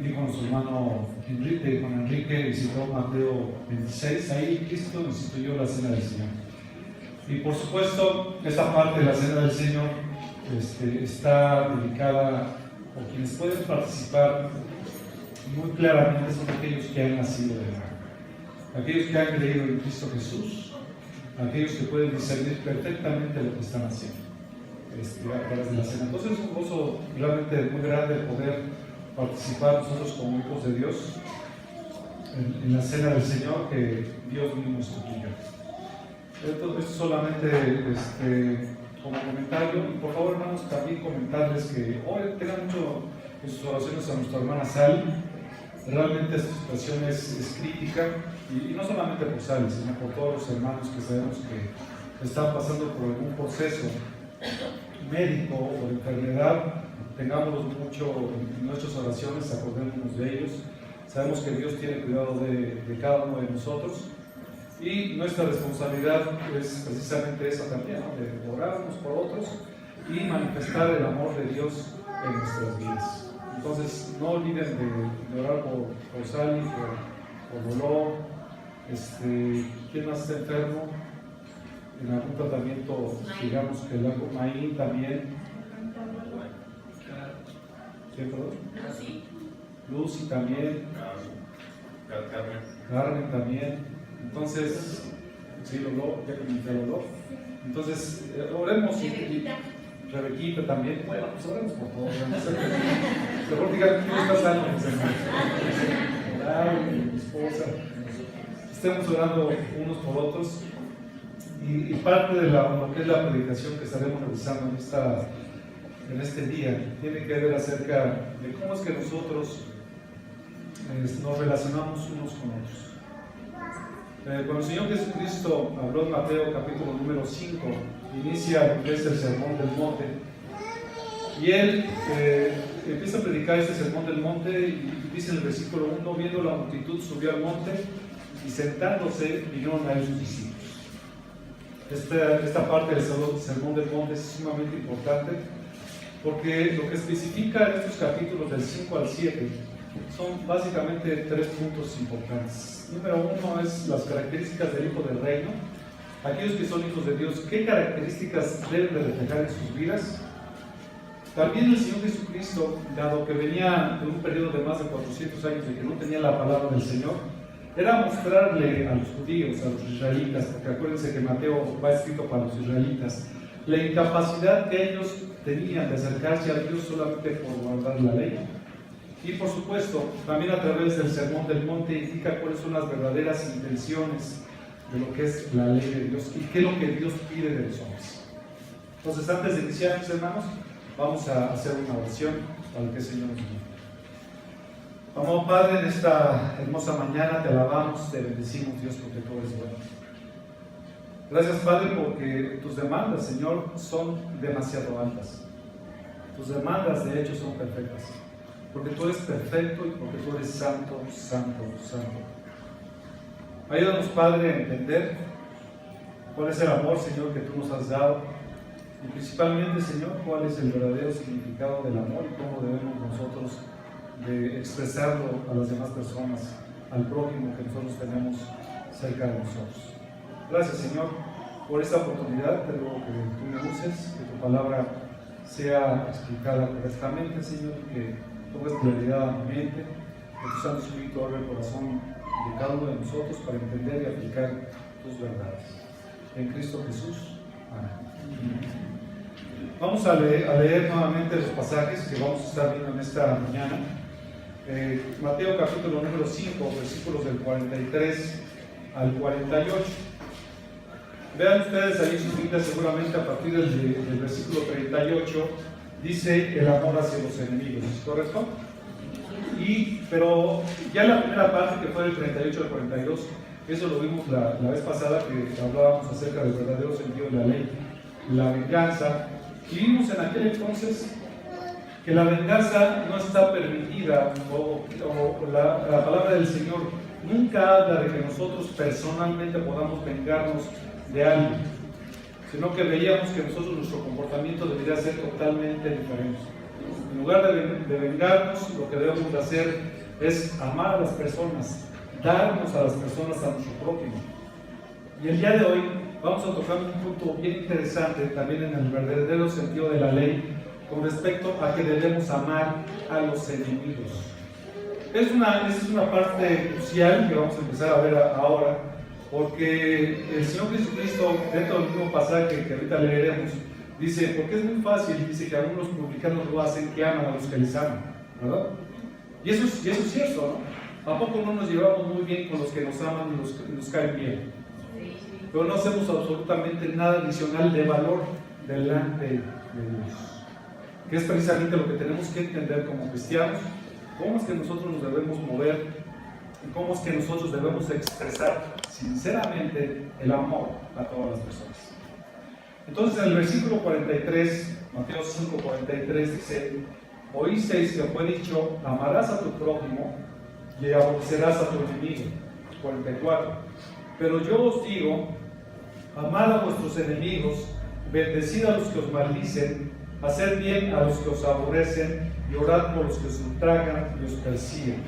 dijo nuestro hermano Enrique, con Enrique, visitó Mateo 26, ahí Cristo instituyó la Cena del Señor. Y por supuesto, esta parte de la Cena del Señor está dedicada, o quienes pueden participar muy claramente son aquellos que han nacido de nuevo, aquellos que han creído en Cristo Jesús, aquellos que pueden discernir perfectamente lo que están haciendo a través de la cena. Entonces es un gozo realmente muy grande el poder participar nosotros como hijos de Dios en la Cena del Señor que Dios mismo instituyó. Esto solamente como comentario. Y por favor, hermanos, también comentarles que hoy tengan mucho en sus oraciones a nuestra hermana Sally. Realmente esta situación es crítica, y no solamente por Sally, sino por todos los hermanos que sabemos que están pasando por algún proceso médico o de enfermedad. Tengámoslos mucho en nuestras oraciones, acordémonos de ellos. Sabemos que Dios tiene cuidado de cada uno de nosotros. Y nuestra responsabilidad es precisamente esa también, ¿no? De orar unos por otros y manifestar el amor de Dios en nuestras vidas. Entonces, no olviden de orar por Sally, por Lolo, ¿quién más está enfermo? En algún tratamiento, digamos que el Maín también. ¿Quién, perdón? Lucy también. Carmen también. Entonces, sí, Lolo, ya comenté Lolo. Entonces, oremos. Rebequita también. Bueno, pues oremos por todos. Mejor digan, ¿quién está sano? Mi esposa. Estemos orando unos por otros. Y parte de lo que es la predicación que estaremos realizando en este día tiene que ver acerca de cómo es que nosotros nos relacionamos unos con otros. Cuando el Señor Jesucristo habló en Mateo capítulo número 5, inicia lo que es el Sermón del Monte, y Él empieza a predicar este Sermón del Monte, y dice en el versículo 1, viendo la multitud subió al monte, y sentándose vinieron a él sus discípulos. Esta parte del Sermón del Monte es sumamente importante, porque lo que especifica en estos capítulos del 5 al 7 son básicamente 3 puntos importantes. Número 1 es las características del Hijo del Reino. Aquellos que son hijos de Dios, ¿qué características deben de reflejar en sus vidas? También el Señor Jesucristo, dado que venía de un periodo de más de 400 años de que no tenía la palabra del Señor, era mostrarle a los judíos, a los israelitas, porque acuérdense que Mateo va escrito para los israelitas, la incapacidad que ellos tenían de acercarse a Dios solamente por guardar la ley. Y por supuesto, también a través del Sermón del Monte indica cuáles son las verdaderas intenciones de lo que es la ley de Dios y qué es lo que Dios pide de los hombres. Entonces, antes de iniciar, mis hermanos, vamos a hacer una oración para que el Señor nos guíe. Amado Padre, en esta hermosa mañana te alabamos, te bendecimos, Dios, porque tú eres bueno. Gracias, Padre, porque tus demandas, Señor, son demasiado altas. Tus demandas, de hecho, son perfectas. Porque tú eres perfecto y porque tú eres santo, santo, santo. Ayúdanos, Padre, a entender cuál es el amor, Señor, que tú nos has dado. Y principalmente, Señor, cuál es el verdadero significado del amor y cómo debemos nosotros de expresarlo a las demás personas, al prójimo que nosotros tenemos cerca de nosotros. Gracias, Señor, por esta oportunidad. Te ruego que tú me uses, que tu palabra sea explicada correctamente, Señor, que pongas claridad a mi mente, que tu Santo Espíritu abra el corazón de cada uno de nosotros para entender y aplicar tus verdades. En Cristo Jesús. Amén. Vamos a leer nuevamente los pasajes que vamos a estar viendo en esta mañana. Mateo capítulo número 5, versículos del 43 al 48. Vean ustedes ahí sus Biblias, seguramente a partir del versículo 38 dice el amor hacia los enemigos, ¿es correcto? Pero ya la primera parte, que fue del 38 al 42, eso lo vimos la vez pasada, que hablábamos acerca del verdadero sentido de la ley, la venganza, y vimos en aquel entonces que la venganza no está permitida, o la palabra del Señor nunca habla de que nosotros personalmente podamos vengarnos de alguien, sino que veíamos que nosotros, nuestro comportamiento debería ser totalmente diferente. En lugar de vengarnos, lo que debemos de hacer es amar a las personas, darnos a las personas, a nuestro prójimo. Y el día de hoy vamos a tocar un punto bien interesante también en el verdadero sentido de la ley con respecto a que debemos amar a los enemigos. Esa es una parte crucial que vamos a empezar a ver ahora, porque el Señor Jesucristo, dentro del mismo pasaje que ahorita leeremos, dice, porque es muy fácil, dice que algunos publicanos lo hacen, que aman a los que les aman, ¿verdad? Y eso es cierto, ¿no? ¿A poco no nos llevamos muy bien con los que nos aman y los que nos caen bien? Pero no hacemos absolutamente nada adicional de valor delante de Dios, que es precisamente lo que tenemos que entender como cristianos. ¿Cómo es que nosotros nos debemos mover y cómo es que nosotros debemos expresar sinceramente el amor a todas las personas? Entonces en el versículo 43, Mateo 5:43 dice, oísteis que fue dicho, amarás a tu prójimo y aborrecerás a tu enemigo. 44, pero yo os digo, amad a vuestros enemigos, bendecid a los que os maldicen, haced bien a los que os aborrecen y orad por los que os ultrajan y os persiguen,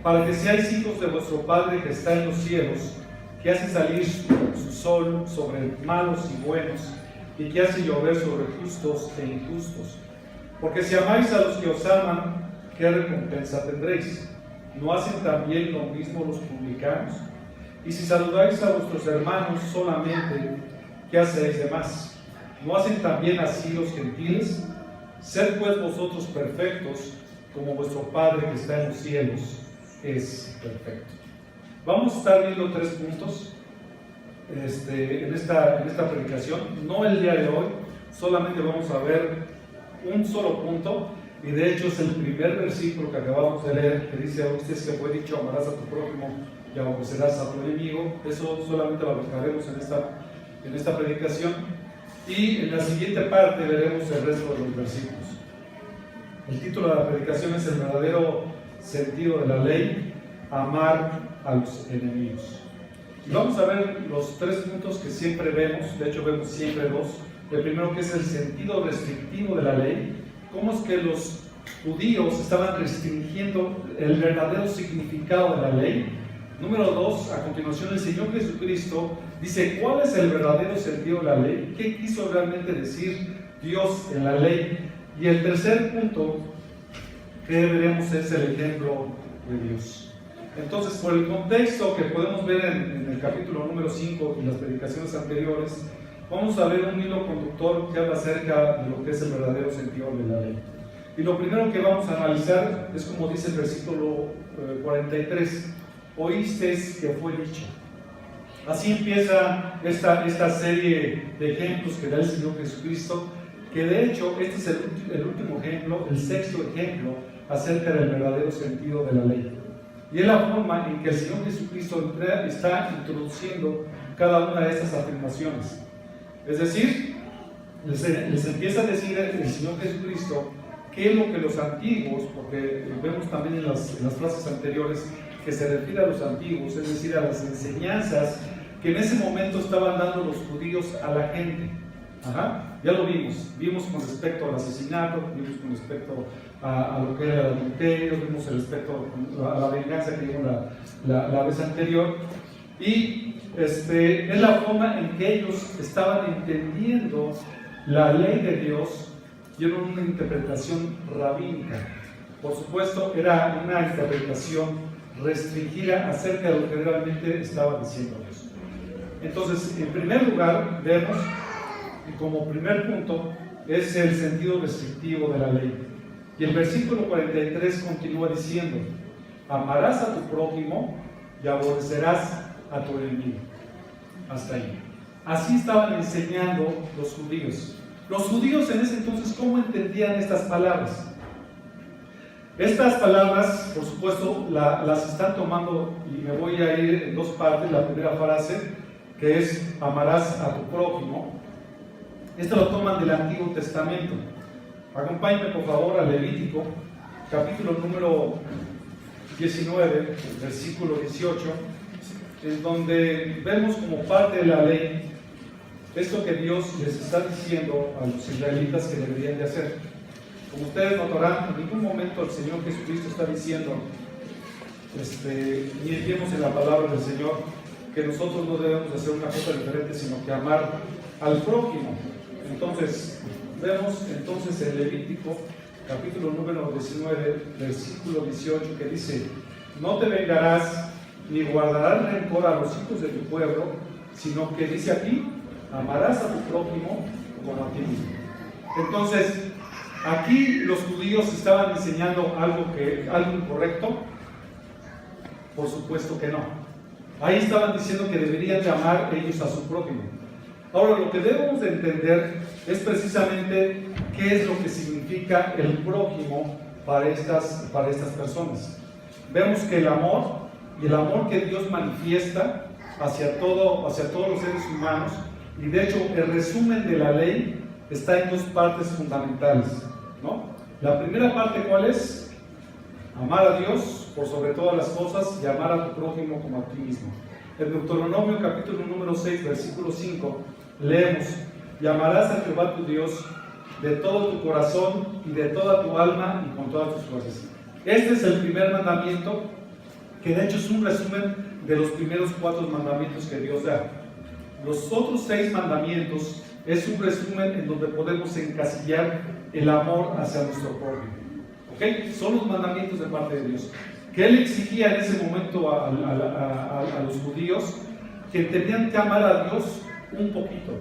para que seáis hijos de vuestro Padre que está en los cielos, que hace salir su sol sobre malos y buenos, y que hace llover sobre justos e injustos. Porque si amáis a los que os aman, ¿qué recompensa tendréis? ¿No hacen también lo mismo los publicanos? Y si saludáis a vuestros hermanos solamente, ¿qué hacéis de más? ¿No hacen también así los gentiles? Sed pues vosotros perfectos, como vuestro Padre que está en los cielos es perfecto. Vamos a estar viendo 3 puntos en esta predicación. No el día de hoy, solamente vamos a ver un solo punto, y de hecho es el primer versículo que acabamos de leer, que dice, oísteis que fue dicho, amarás a tu prójimo y aborrecerás a tu enemigo. Eso solamente lo abarcaremos en esta predicación, y en la siguiente parte veremos el resto de los versículos. El título de la predicación es el verdadero sentido de la ley, amar a los enemigos. Y vamos a ver los 3 puntos que siempre vemos, de hecho vemos siempre 2. El primero, que es el sentido restrictivo de la ley, cómo es que los judíos estaban restringiendo el verdadero significado de la ley. Número 2, a continuación el Señor Jesucristo dice cuál es el verdadero sentido de la ley, qué quiso realmente decir Dios en la ley. Y el tercer punto que veremos es el ejemplo de Dios. Entonces, por el contexto que podemos ver en el capítulo número 5 y las predicaciones anteriores, vamos a ver un hilo conductor que habla acerca de lo que es el verdadero sentido de la ley. Y lo primero que vamos a analizar es como dice el versículo 43, oísteis que fue dicho. Así empieza esta serie de ejemplos que da el Señor Jesucristo, que de hecho este es el último ejemplo, el 6º ejemplo acerca del verdadero sentido de la ley. Y es la forma en que el Señor Jesucristo está introduciendo cada una de estas afirmaciones. Es decir, les empieza a decir el Señor Jesucristo qué es lo que los antiguos, porque vemos también en las frases anteriores que se refiere a los antiguos, es decir, a las enseñanzas que en ese momento estaban dando los judíos a la gente. Ya lo vimos con respecto al asesinato, vimos con respecto a lo que era el adulterio, vimos respecto a la venganza que vimos la vez anterior, y es la forma en que ellos estaban entendiendo la ley de Dios, y era una interpretación rabínica. Por supuesto, era una interpretación restringida acerca de lo que realmente estaba diciendo Dios. Entonces, en primer lugar, vemos, y como primer punto, es el sentido restrictivo de la ley. Y el versículo 43 continúa diciendo, amarás a tu prójimo y aborrecerás a tu enemigo. Hasta ahí. Así estaban enseñando los judíos. Los judíos en ese entonces, ¿cómo entendían estas palabras? Estas palabras, por supuesto, las están tomando, y me voy a ir en 2 partes. La primera frase, que es amarás a tu prójimo, esto lo toman del Antiguo Testamento. Acompáñenme por favor a Levítico, capítulo número 19, versículo 18, en donde vemos como parte de la ley esto que Dios les está diciendo a los israelitas que deberían de hacer. Como ustedes notarán, en ningún momento el Señor Jesucristo está diciendo, ni enviemos en la palabra del Señor, que nosotros no debemos hacer una cosa diferente, sino que amar al prójimo. Entonces, vemos en Levítico, capítulo número 19, versículo 18, que dice: no te vengarás ni guardarás rencor a los hijos de tu pueblo, sino que dice aquí, amarás a tu prójimo como a ti mismo. Entonces, aquí los judíos estaban enseñando algo incorrecto. Por supuesto que no. Ahí estaban diciendo que deberían de amar ellos a su prójimo. Ahora, lo que debemos de entender es precisamente qué es lo que significa el prójimo para estas personas. Vemos que el amor que Dios manifiesta hacia todos los seres humanos, y de hecho el resumen de la ley está en dos partes fundamentales, ¿no? La primera parte, ¿cuál es? Amar a Dios por sobre todas las cosas y amar a tu prójimo como a ti mismo. En Deuteronomio capítulo número 6, versículo 5, leemos: y amarás a Jehová tu Dios de todo tu corazón y de toda tu alma y con todas tus fuerzas. Este es el primer mandamiento, que de hecho es un resumen de los primeros 4 mandamientos que Dios da. Los otros 6 mandamientos es un resumen en donde podemos encasillar el amor hacia nuestro prójimo. ¿Okay? Son los mandamientos de parte de Dios, que Él exigía en ese momento a los judíos, que tenían que amar a Dios un poquito,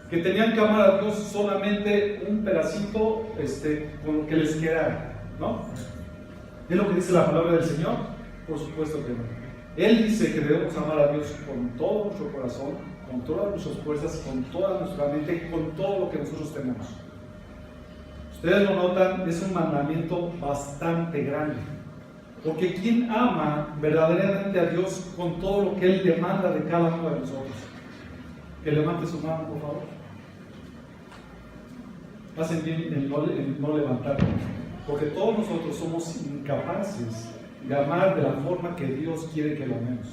que tenían que amar a Dios solamente un pedacito con lo que les quedara, ¿no? ¿Es lo que dice la palabra del Señor? Por supuesto que no. Él dice que debemos amar a Dios con todo nuestro corazón, con todas nuestras fuerzas, con toda nuestra mente, con todo lo que nosotros tenemos. Ustedes lo notan, es un mandamiento bastante grande, porque quien ama verdaderamente a Dios con todo lo que Él demanda de cada uno de nosotros. Que levante su mano, por favor. Hacen bien en no levantar, porque todos nosotros somos incapaces de amar de la forma que Dios quiere que lo amemos.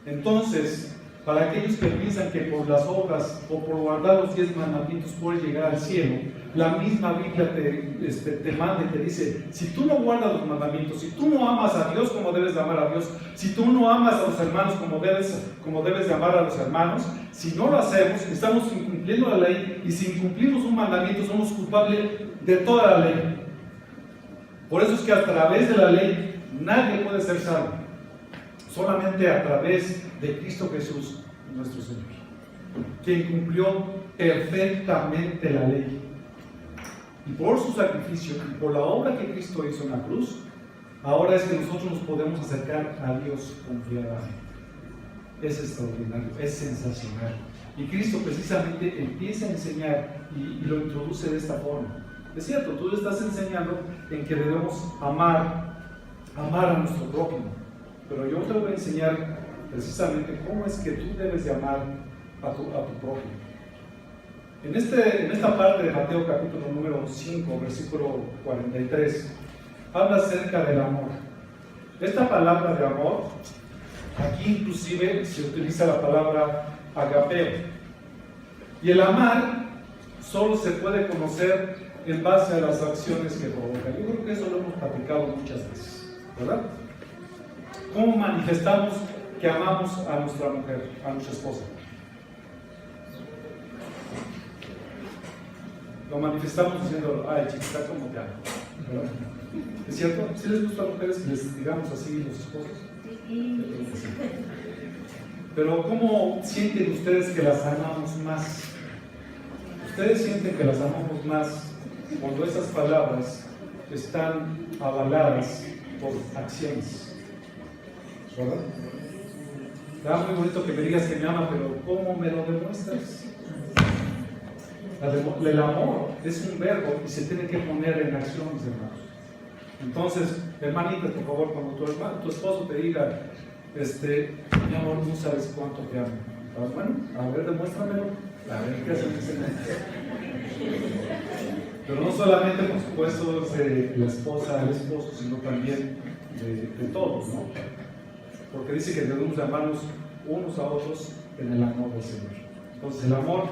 Entonces, para aquellos que piensan que por las obras o por guardar los 10 mandamientos puedes llegar al cielo, la misma Biblia te manda y te dice: si tú no guardas los mandamientos, si tú no amas a Dios como debes de amar a Dios, si tú no amas a los hermanos como debes de amar a los hermanos, si no lo hacemos, estamos incumpliendo la ley, y si incumplimos un mandamiento somos culpables de toda la ley. Por eso es que a través de la ley nadie puede ser salvo, solamente a través de Cristo Jesús, nuestro Señor, quien cumplió perfectamente la ley. Y por su sacrificio y por la obra que Cristo hizo en la cruz, ahora es que nosotros nos podemos acercar a Dios confiadamente. Es extraordinario, es sensacional. Y Cristo precisamente empieza a enseñar y lo introduce de esta forma. Es cierto, tú le estás enseñando en que debemos amar a nuestro prójimo, pero yo te voy a enseñar precisamente cómo es que tú debes de amar a tu prójimo. En esta parte de Mateo capítulo número 5, versículo 43, habla acerca del amor. Esta palabra de amor, aquí inclusive se utiliza la palabra agapeo. Y el amar solo se puede conocer en base a las acciones que provoca. Yo creo que eso lo hemos platicado muchas veces, ¿verdad? ¿Cómo manifestamos que amamos a nuestra mujer, a nuestra esposa? Lo manifestamos diciendo: ay, chiquita, ¿cómo te amo? ¿Verdad? ¿Es cierto? ¿Sí les gusta a mujeres que les digamos así los esposos? Sí. Pero ¿cómo sienten ustedes que las amamos más? Ustedes sienten que las amamos más cuando esas palabras están avaladas por acciones, ¿verdad? Está muy bonito que me digas que me ama, pero ¿cómo me lo demuestras? El amor es un verbo y se tiene que poner en acción, mis hermanos. Entonces, hermanitas, por favor, cuando tu esposo te diga: mi amor, no sabes cuánto te amo. Bueno, a ver, demuéstramelo. A ver qué hacen. Pero no solamente, por supuesto, de la esposa al esposo, sino también de todos, ¿no? Porque dice que debemos de amarnos unos a otros en el amor del Señor. Entonces, el amor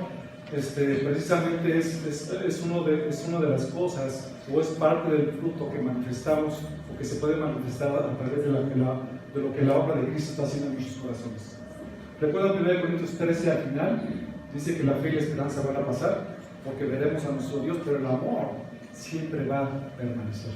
precisamente es una de las cosas, o es parte del fruto que manifestamos, o que se puede manifestar a través de lo que la obra de Cristo está haciendo en nuestros corazones. Recuerda 1 Corintios 13 al final, dice que la fe y la esperanza van a pasar, porque veremos a nuestro Dios, pero el amor siempre va a permanecer.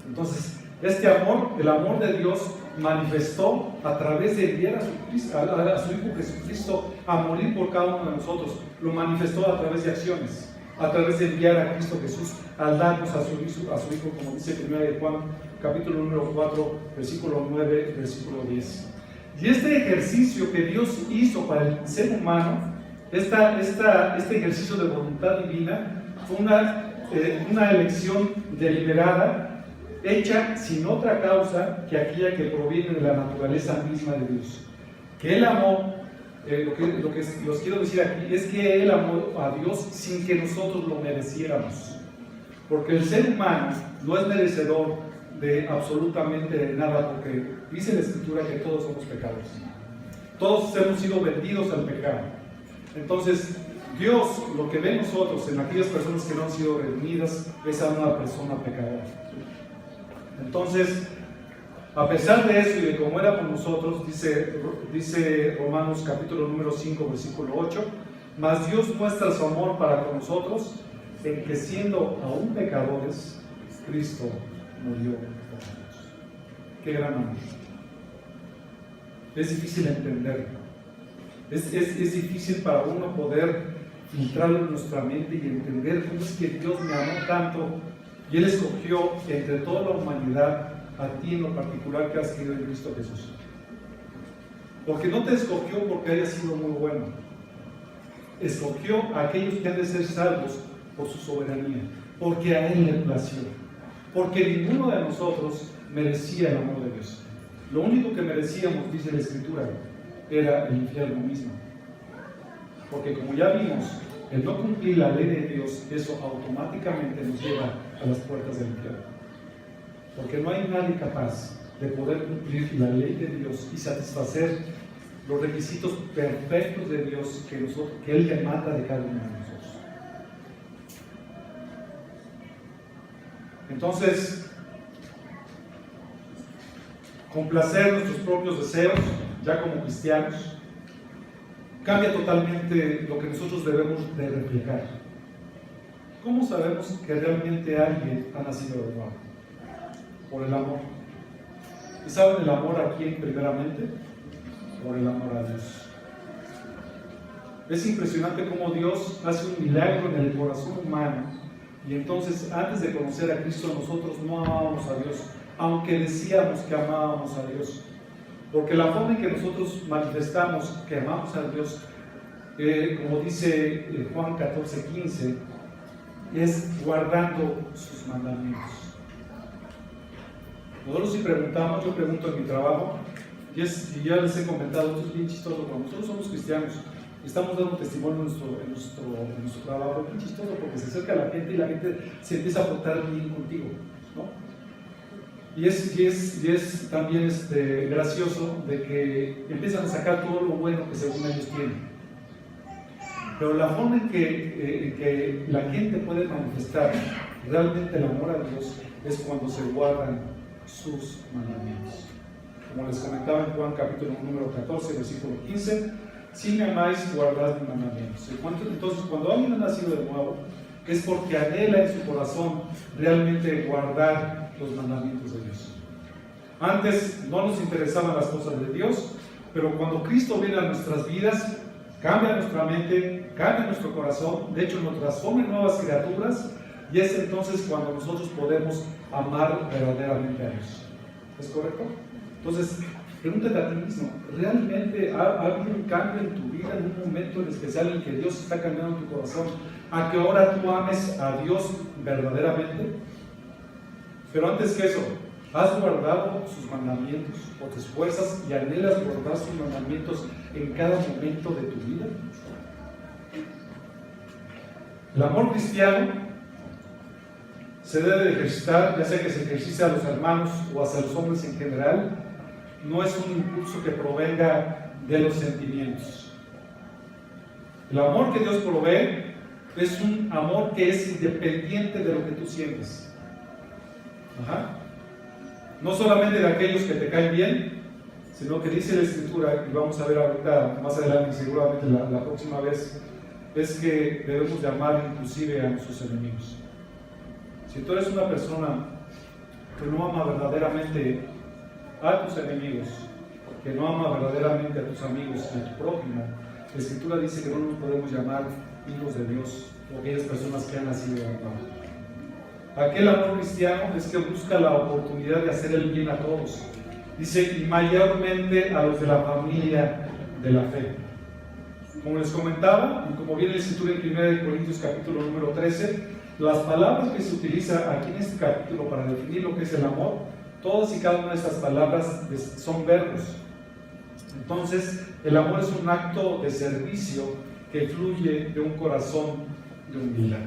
Entonces, este amor, el amor de Dios, manifestó a través de enviar a su Hijo Jesucristo a morir por cada uno de nosotros. Lo manifestó a través de acciones, a través de enviar a Cristo Jesús al darnos a su Hijo, como dice 1 de Juan, capítulo número 4, versículo 9, versículo 10. Y este ejercicio que Dios hizo para el ser humano, este ejercicio de voluntad divina, fue una elección deliberada, hecha sin otra causa que aquella que proviene de la naturaleza misma de Dios. Que Él amó, lo que os quiero decir aquí, es que Él amó a Dios sin que nosotros lo mereciéramos. Porque el ser humano no es merecedor de absolutamente nada, porque dice la Escritura que todos somos pecadores. Todos hemos sido vendidos al pecado. Entonces, Dios, lo que ve en nosotros, en aquellas personas que no han sido redimidas, es a una persona pecadora. Entonces, a pesar de eso y de cómo era con nosotros, dice Romanos capítulo número 5, versículo 8, mas Dios muestra su amor para con nosotros en que siendo aún pecadores, Cristo murió por nosotros. Qué gran amor. Es difícil entenderlo. Es difícil para uno poder filtrarlo en nuestra mente y entender cómo es que Dios me amó tanto y Él escogió entre toda la humanidad a ti en lo particular que has creído en Cristo Jesús. Porque no te escogió porque hayas sido muy bueno. Escogió a aquellos que han de ser salvos por su soberanía, porque a Él le plació. Porque ninguno de nosotros merecía el amor de Dios. Lo único que merecíamos, dice la Escritura, era el infierno mismo. Porque como ya vimos, el no cumplir la ley de Dios, eso automáticamente nos lleva a las puertas del infierno. Porque no hay nadie capaz de poder cumplir la ley de Dios y satisfacer los requisitos perfectos de Dios que Él demanda de cada uno de nosotros. Entonces, complacer nuestros propios deseos, ya como cristianos, cambia totalmente lo que nosotros debemos de reflejar. ¿Cómo sabemos que realmente alguien ha nacido de nuevo? Por el amor. ¿Y saben el amor a quién primeramente? Por el amor a Dios. Es impresionante cómo Dios hace un milagro en el corazón humano y entonces antes de conocer a Cristo nosotros no amábamos a Dios, aunque decíamos que amábamos a Dios. Porque la forma en que nosotros manifestamos que amamos a Dios, como dice Juan 14:15, es guardando sus mandamientos. Nosotros si preguntamos, yo pregunto en mi trabajo, y ya les he comentado, esto es bien chistoso, cuando nosotros somos cristianos, estamos dando testimonio en nuestro trabajo, es bien chistoso porque se acerca a la gente y la gente se empieza a portar bien contigo, ¿no? Y es también gracioso de que empiezan a sacar todo lo bueno que según ellos tienen. Pero la forma en que la gente puede manifestar realmente el amor a Dios es cuando se guardan sus mandamientos. Como les comentaba en Juan capítulo número 14, versículo 15, si me amáis, guardad mis mandamientos. Entonces, cuando alguien ha nacido de nuevo, es porque anhela en su corazón realmente guardar los mandamientos de Dios. Antes no nos interesaban las cosas de Dios, pero cuando Cristo viene a nuestras vidas, cambia nuestra mente, cambia nuestro corazón, de hecho nos transforma en nuevas criaturas, y es entonces cuando nosotros podemos amar verdaderamente a Dios. ¿Es correcto? Entonces, pregúntate a ti mismo, ¿realmente ha habido un cambio en tu vida en un momento en especial en que Dios está cambiando tu corazón a que ahora tú ames a Dios verdaderamente? Pero antes que eso, ¿has guardado sus mandamientos o te esfuerzas y anhelas guardar sus mandamientos en cada momento de tu vida? El amor cristiano se debe de ejercitar, ya sea que se ejercite a los hermanos o hacia los hombres en general. No es un impulso que provenga de los sentimientos. El amor que Dios provee es un amor que es independiente de lo que tú sientes. Ajá. No solamente de aquellos que te caen bien, sino que dice la Escritura, y vamos a ver ahorita más adelante, seguramente la próxima vez, es que debemos de amar inclusive a nuestros enemigos. Si tú eres una persona que no ama verdaderamente a tus enemigos, que no ama verdaderamente a tus amigos y a tu prójimo, la Escritura dice que no nos podemos llamar hijos de Dios o aquellas personas que han nacido de amor. Aquel amor cristiano es que busca la oportunidad de hacer el bien a todos. Dice, y mayormente a los de la familia de la fe. Como les comentaba, y como viene la Escritura en 1 Corintios capítulo número 13, las palabras que se utiliza aquí en este capítulo para definir lo que es el amor, todas y cada una de estas palabras son verbos. Entonces, el amor es un acto de servicio que fluye de un corazón de humildad.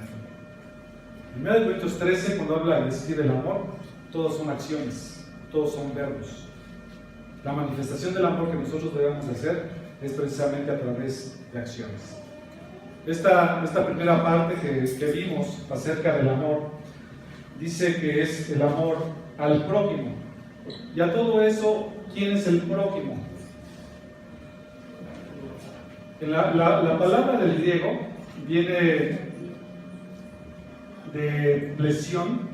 En 1 Corintios 13, cuando habla de describir el amor, todos son acciones, todos son verbos. La manifestación del amor que nosotros debemos hacer es precisamente a través de acciones. Esta primera parte que vimos acerca del amor, dice que es el amor al prójimo. Y a todo eso, ¿quién es el prójimo? La palabra del griego viene de lesión,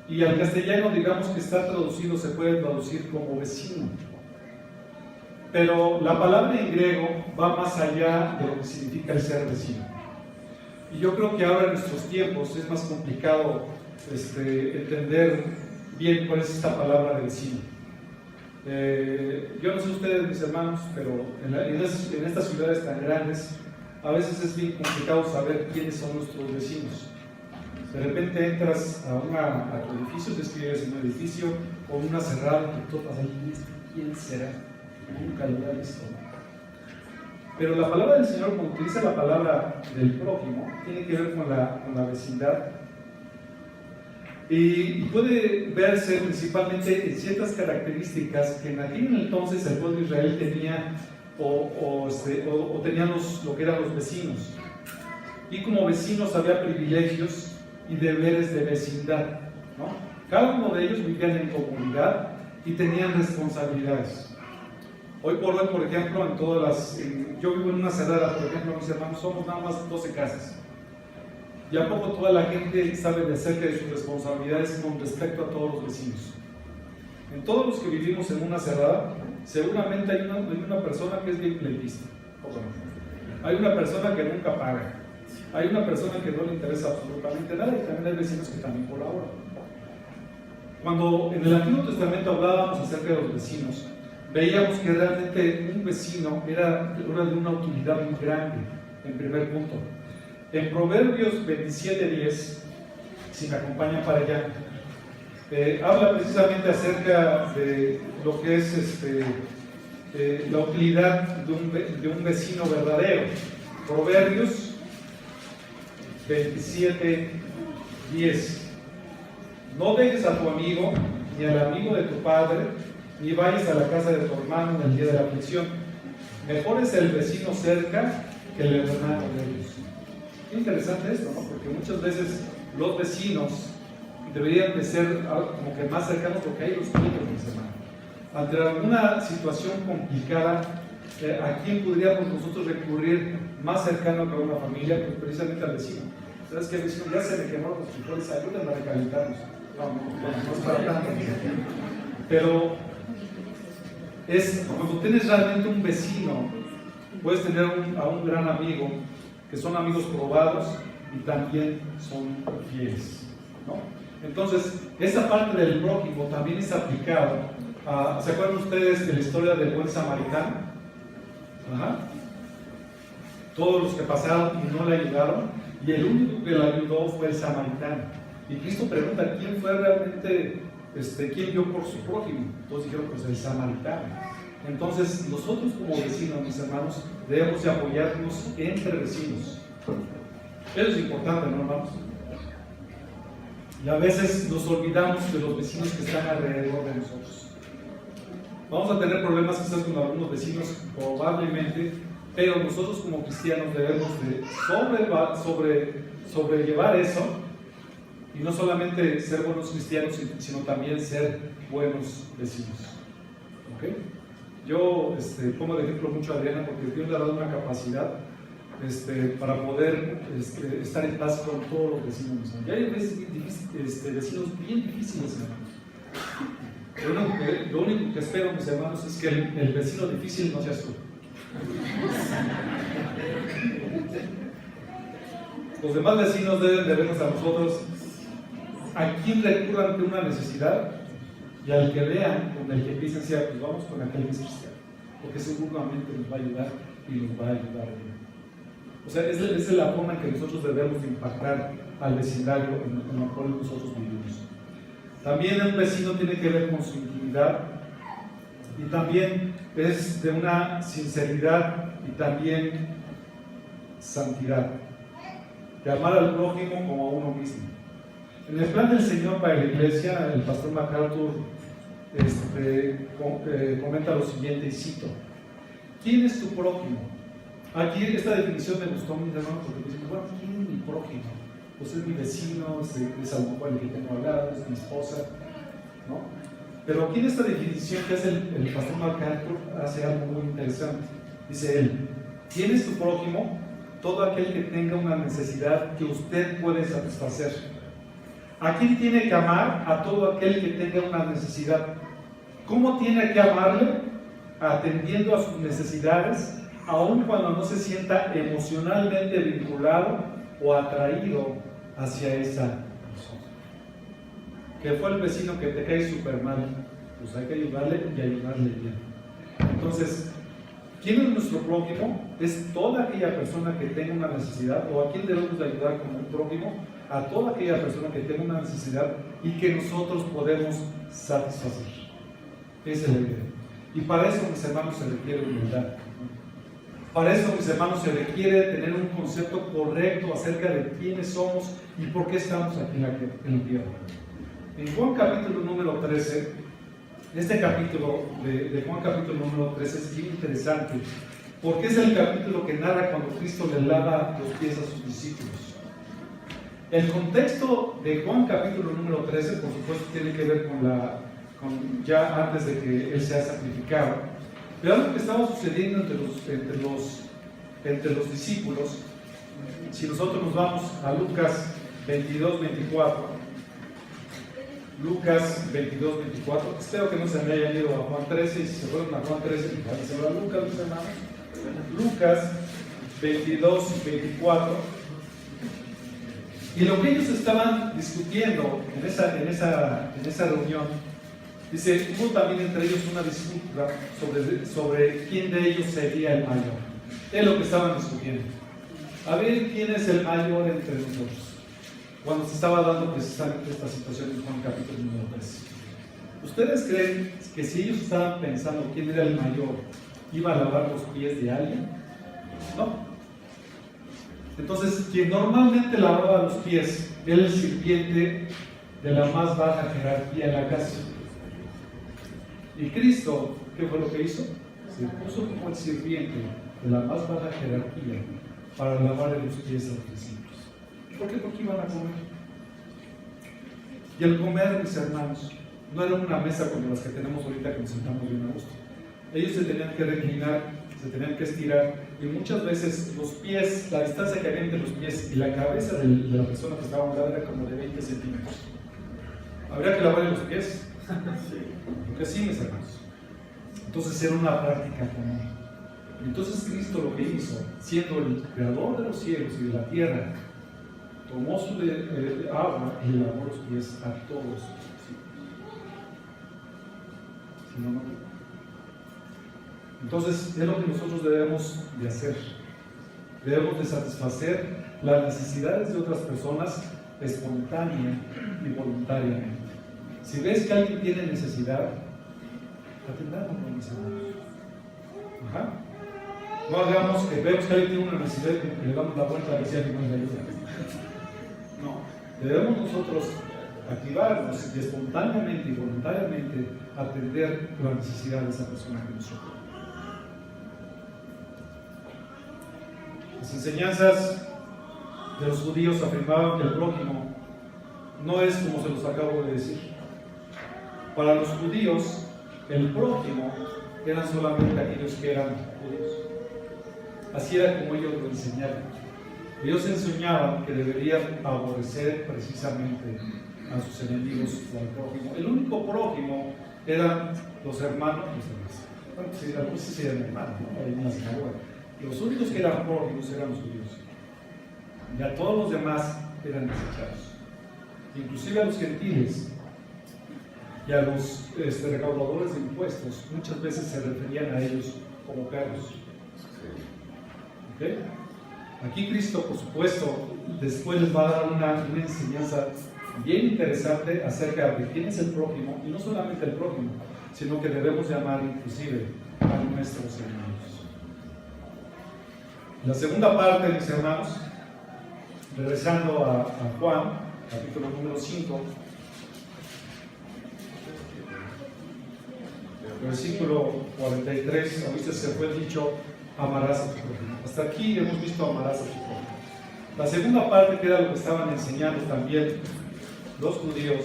y al castellano digamos que está traducido, se puede traducir como vecino. Pero la palabra en griego va más allá de lo que significa el ser vecino. Y yo creo que ahora en nuestros tiempos es más complicado entender bien cuál es esta palabra de vecino. Yo no sé ustedes, mis hermanos, pero en estas ciudades tan grandes a veces es bien complicado saber quiénes son nuestros vecinos. De repente entras a tu edificio, te escribes en un edificio o en una cerrada y tú topas ahí, ¿quién será? Nunca lo había visto. Pero la palabra del Señor, cuando utiliza la palabra del prójimo, tiene que ver con la vecindad. Y puede verse principalmente en ciertas características que en aquel entonces el pueblo de Israel tenía o tenían lo que eran los vecinos. Y como vecinos había privilegios y deberes de vecindad, ¿no? Cada uno de ellos vivían en comunidad y tenían responsabilidades. Hoy por hoy, por ejemplo, yo vivo en una cerrada, por ejemplo, mis hermanos, somos nada más 12 casas. Y a poco toda la gente sabe de acerca de sus responsabilidades con respecto a todos los vecinos. En todos los que vivimos en una cerrada, seguramente hay una persona que es bien pleitista. Hay una persona que nunca paga. Hay una persona que no le interesa absolutamente nada, y también hay vecinos que también colaboran. Cuando en el Antiguo Testamento hablábamos acerca de los vecinos, veíamos que realmente un vecino era de una utilidad muy grande, en primer punto. En Proverbios 27:10, si me acompañan para allá, habla precisamente acerca de lo que es la utilidad de un vecino verdadero. Proverbios 27:10. No dejes a tu amigo, ni al amigo de tu padre, ni vayas a la casa de tu hermano en el día de la aflicción. Mejor es el vecino cerca que el hermano lejos. Qué interesante esto, ¿no? Porque muchas veces los vecinos deberían de ser como que más cercanos, porque hay los tuyos, mis hermanos. Ante alguna situación complicada, ¿a quién podríamos nosotros recurrir más cercano que a una familia? Pues precisamente al vecino. ¿Sabes qué, vecino? Ya se me quemaron los frijoles, ayúdenme a recalentarlos. No es para tanto. Pero cuando tienes realmente un vecino, puedes tener a un gran amigo, que son amigos probados y también son fieles, ¿no? Entonces, esa parte del prójimo también es aplicado a, ¿se acuerdan ustedes de la historia del buen samaritano? Ajá. Todos los que pasaron y no le ayudaron, y el único que le ayudó fue el samaritano. Y Cristo pregunta, ¿quién fue realmente, quién dio por su prójimo? Todos dijeron, pues el samaritano. Entonces, nosotros como vecinos, mis hermanos, debemos de apoyarnos entre vecinos. Eso es importante, ¿no, hermanos? Y a veces nos olvidamos de los vecinos que están alrededor de nosotros. Vamos a tener problemas quizás con algunos vecinos, probablemente, pero nosotros como cristianos debemos de sobrellevar eso y no solamente ser buenos cristianos, sino también ser buenos vecinos. ¿Okay? Yo pongo de ejemplo mucho a Adriana porque Dios le ha dado una capacidad para poder estar en paz con todos los vecinos. Y hay vecinos bien difíciles, hermanos. Lo único que espero, mis hermanos, es que el vecino difícil no seas tú. Los demás vecinos deben de vernos a nosotros a quien recurran ante una necesidad y al que vean, con el que piensen, pues vamos con aquel que es cristiano, porque seguramente nos va a ayudar y nos va a ayudar bien. O sea, esa es la forma en que nosotros debemos de impactar al vecindario en el cual nosotros vivimos. También un vecino tiene que ver con su intimidad y también es de una sinceridad y también santidad, de amar al prójimo como a uno mismo. En el plan del Señor para la iglesia, el pastor MacArthur comenta lo siguiente, y cito: ¿quién es tu prójimo? Aquí esta definición me gustó, mis hermanos, porque dicen, bueno, ¿quién es mi prójimo? Pues es mi vecino, es a lo mejor el que tengo al lado, es mi esposa, ¿no? Pero aquí en esta definición que hace el pastor MacArthur hace algo muy interesante. Dice él: ¿quién es tu prójimo? Todo aquel que tenga una necesidad que usted puede satisfacer. ¿A quién tiene que amar? A todo aquel que tenga una necesidad. ¿Cómo tiene que amarle? Atendiendo a sus necesidades, aun cuando no se sienta emocionalmente vinculado o atraído hacia esa persona. Que fue el vecino que te cae súper mal, pues hay que ayudarle y ayudarle bien. Entonces, ¿quién es nuestro prójimo? Es toda aquella persona que tenga una necesidad, o a quién debemos de ayudar como un prójimo, a toda aquella persona que tenga una necesidad y que nosotros podemos satisfacer. Esa es la idea. Y para eso, mis hermanos, se requiere humildad. Para eso, mis hermanos, se requiere tener un concepto correcto acerca de quiénes somos y por qué estamos aquí en la tierra. En Juan capítulo número 13, este capítulo de Juan capítulo número 13 es bien interesante, porque es el capítulo que narra cuando Cristo le lava los pies a sus discípulos. El contexto de Juan capítulo número 13, por supuesto, tiene que ver con ya antes de que Él sea sacrificado. Pero algo que estaba sucediendo entre los discípulos, si nosotros nos vamos a Lucas 22, 24, Lucas 22, 24, espero que no se me hayan ido a Juan 13, y si se fueron a Juan 13, se van a Lucas, mis hermanos. Lucas 22, 24. Y lo que ellos estaban discutiendo en esa reunión, dice, hubo también entre ellos una disputa sobre quién de ellos sería el mayor. Es lo que estaban discutiendo. A ver quién es el mayor entre nosotros. Cuando se estaba dando precisamente esta situación en Juan capítulo número 13. ¿Ustedes creen que si ellos estaban pensando quién era el mayor, iba a lavar los pies de alguien? No. Entonces, quien normalmente lavaba los pies era el sirviente de la más baja jerarquía en la casa. Y Cristo, ¿qué fue lo que hizo? Se puso como el sirviente de la más baja jerarquía para lavarle los pies a los discípulos. ¿Por qué? Porque iban a comer. Y el comer, mis hermanos, no era una mesa como las que tenemos ahorita que nos sentamos bien a gusto. Ellos se tenían que reclinar, se tenían que estirar, y muchas veces los pies, la distancia que había entre los pies y la cabeza de la persona que estaba a un lado era como de 20 centímetros. ¿Habría que lavarle los pies? Sí. Porque sí, mis hermanos. Entonces era una práctica común. Entonces Cristo lo que hizo, siendo el creador de los cielos y de la tierra, tomó su agua y le lavó los pies a todos. ¿Sí? ¿No? Entonces es lo que nosotros debemos de hacer. Debemos de satisfacer las necesidades de otras personas espontánea y voluntariamente. Si ves que alguien tiene necesidad, atendámoslo, mis hermanos. Ajá. No hagamos que vemos que alguien tiene una necesidad y le damos la vuelta a ver si alguien nos ayuda. No, debemos nosotros activarnos y espontáneamente y voluntariamente atender la necesidad de esa persona que nos socorre. Las enseñanzas de los judíos afirmaban que el prójimo no es como se los acabo de decir. Para los judíos, el prójimo eran solamente aquellos que eran judíos. Así era como ellos lo enseñaban. Ellos enseñaban que deberían aborrecer precisamente a sus enemigos o al prójimo. El único prójimo eran los hermanos, bueno, sí, algunos sí eran hermanos, ¿no? Ahí en la sinagoga. Los únicos que eran prójimos eran los judíos. Ya todos los demás eran desechados. Inclusive a los gentiles y a los recaudadores de impuestos, muchas veces se referían a ellos como perros. ¿Okay? Aquí Cristo, por supuesto, después les va a dar una enseñanza bien interesante acerca de quién es el prójimo, y no solamente el prójimo, sino que debemos llamar inclusive a nuestros hermanos. La segunda parte, mis hermanos, regresando a Juan, capítulo número 5, versículo 43, a veces se fue dicho, amarás a tu prójimo. Hasta aquí hemos visto amarás a tu prójimo. La segunda parte, que era lo que estaban enseñando también los judíos,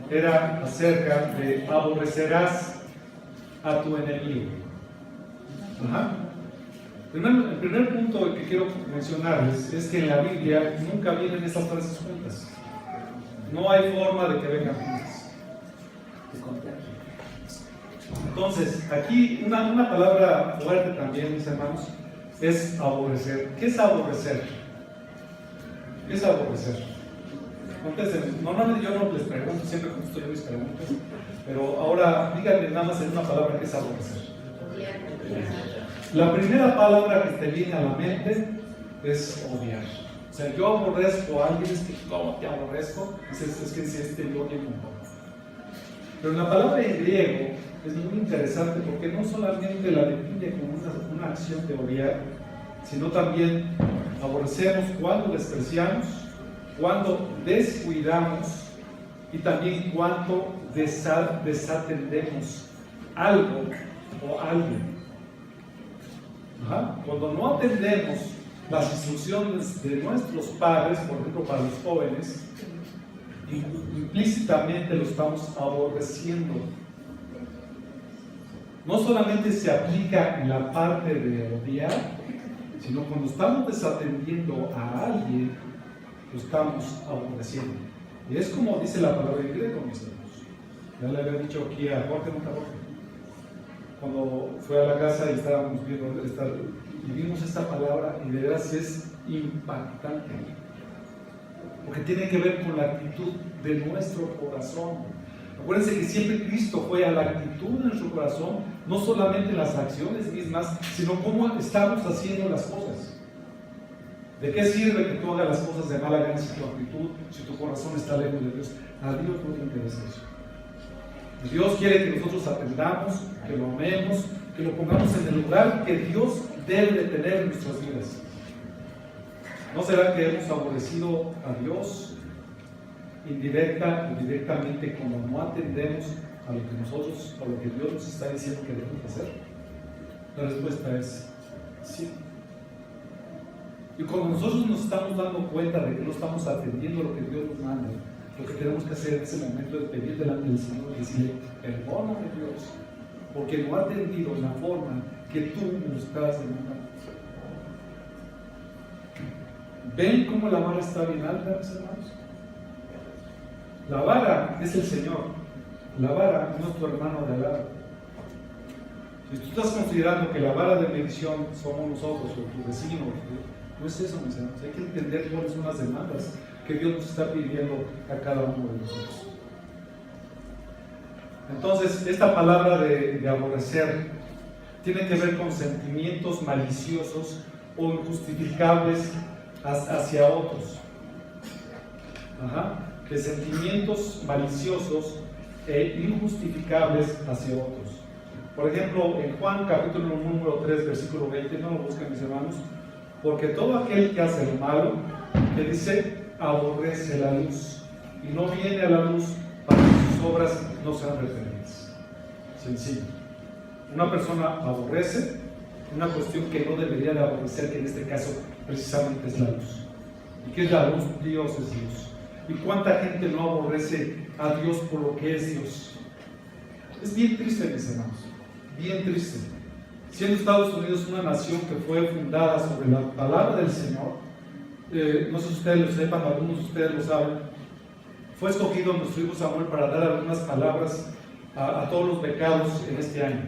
era acerca de aborrecerás a tu enemigo. Ajá. El primer punto que quiero mencionarles es que en la Biblia nunca vienen estas frases juntas. No hay forma de que vengan juntas. Entonces, aquí una palabra fuerte también, mis hermanos, es aborrecer. ¿Qué es aborrecer? ¿Qué es aborrecer? Contesten. Normalmente yo no les pregunto, siempre contesto yo mis preguntas, pero ahora díganme nada más en una palabra qué es aborrecer. La primera palabra que te viene a la mente es odiar. O sea, yo aborrezco a alguien, es que ¿cómo te aborrezco? Es que si este yo odio un poco. Pero la palabra en griego es muy interesante porque no solamente la define como una acción de odiar, sino también aborrecemos cuando despreciamos, cuando descuidamos y también cuando desatendemos algo o alguien. Ajá. Cuando no atendemos las instrucciones de nuestros padres, por ejemplo para los jóvenes, implícitamente lo estamos aborreciendo. No solamente se aplica en la parte de odiar, sino cuando estamos desatendiendo a alguien, lo estamos aborreciendo. Y es como dice la palabra en griego, mis hermanos. Ya le había dicho aquí a Jorge Montaroque, cuando fue a la casa y estábamos viendo y vimos esta palabra, y de veras es impactante, porque tiene que ver con la actitud de nuestro corazón. Acuérdense que siempre Cristo fue a la actitud de nuestro corazón, no solamente en las acciones mismas, sino cómo estamos haciendo las cosas. ¿De qué sirve que tú hagas las cosas de mala gana si tu actitud, si tu corazón está lejos de Dios? A Dios no le interesa eso. Dios quiere que nosotros atendamos, que lo amemos, que lo pongamos en el lugar que Dios debe de tener en nuestras vidas. ¿No será que hemos aborrecido a Dios indirecta o directamente cuando no atendemos a lo que Dios nos está diciendo que debemos hacer? La respuesta es sí. Y cuando nosotros nos estamos dando cuenta de que no estamos atendiendo lo que Dios nos manda, lo que tenemos que hacer en ese momento es pedir delante del Señor y decirle, perdóname Dios, porque no he atendido en la forma que tú me lo estás demandando. ¿Ven cómo la vara está bien alta, mis hermanos? La vara es el Señor, la vara no es tu hermano de al lado. Si tú estás considerando que la vara de medición somos nosotros o tu vecino, no es eso, mis hermanos. Hay que entender cuáles son las demandas que Dios nos está pidiendo a cada uno de nosotros. Entonces, esta palabra de aborrecer tiene que ver con sentimientos maliciosos o injustificables hacia otros. De sentimientos maliciosos e injustificables hacia otros. Por ejemplo, en Juan capítulo número 3, versículo 20, no lo busquen, mis hermanos, porque todo aquel que hace lo malo, que dice, aborrece la luz y no viene a la luz para que sus obras no sean reprendidas. Sencillo. Una persona aborrece una cuestión que no debería de aborrecer, que en este caso precisamente es la luz. ¿Y qué es la luz? Dios es Dios. ¿Y cuánta gente no aborrece a Dios por lo que es Dios? Es bien triste, mis hermanos, bien triste. Siendo Estados Unidos una nación que fue fundada sobre la palabra del Señor, no sé si ustedes lo sepan, algunos de ustedes lo saben, fue escogido nuestro hijo Samuel para dar algunas palabras a todos los becados en este año.